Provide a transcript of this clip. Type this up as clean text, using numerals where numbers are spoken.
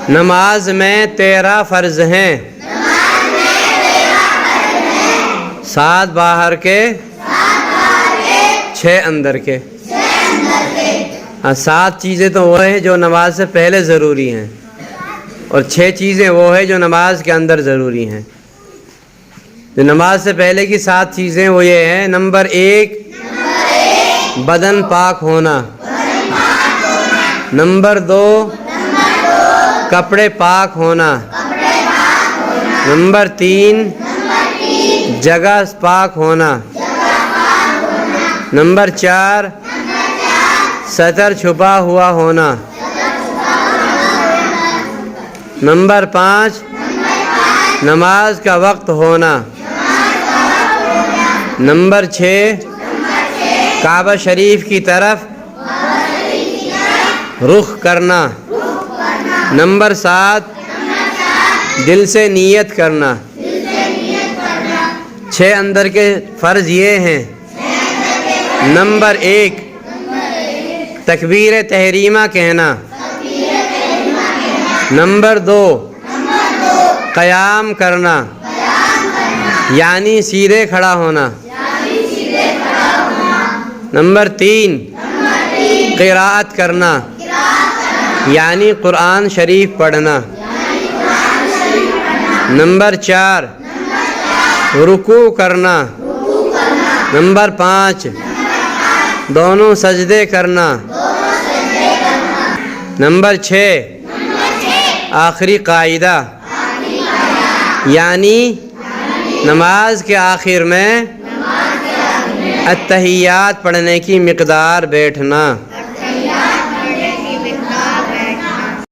نماز میں 13 فرض ہیں، 7 باہر کے 6 اندر کے۔ 7 چیزیں تو وہ ہیں جو نماز سے پہلے ضروری ہیں، اور 6 چیزیں وہ ہیں جو نماز کے اندر ضروری ہیں۔ جو نماز سے پہلے کی 7 چیزیں وہ یہ ہیں: نمبر 1 بدن پاک ہونا، نمبر 2 کپڑے پاک ہونا، نمبر 3 جگہ پاک ہونا، نمبر 4 سطر چھپا ہوا ہونا، نمبر 5 نماز کا وقت ہونا، نمبر 6 کعبہ شریف کی طرف رخ کرنا، نمبر 7 دل سے نیت کرنا۔ 6 اندر کے فرض یہ ہیں: نمبر 1 تکبیر تحریمہ کہنا، نمبر 2 قیام کرنا یعنی سیدھے کھڑا ہونا، نمبر 3 قراءت کرنا یعنی قرآن شریف پڑھنا، نمبر 4 رکوع کرنا، نمبر 5 دونوں سجدے کرنا، نمبر 6 آخری قاعدہ یعنی نماز کے آخر میں التحیات پڑھنے کی مقدار بیٹھنا۔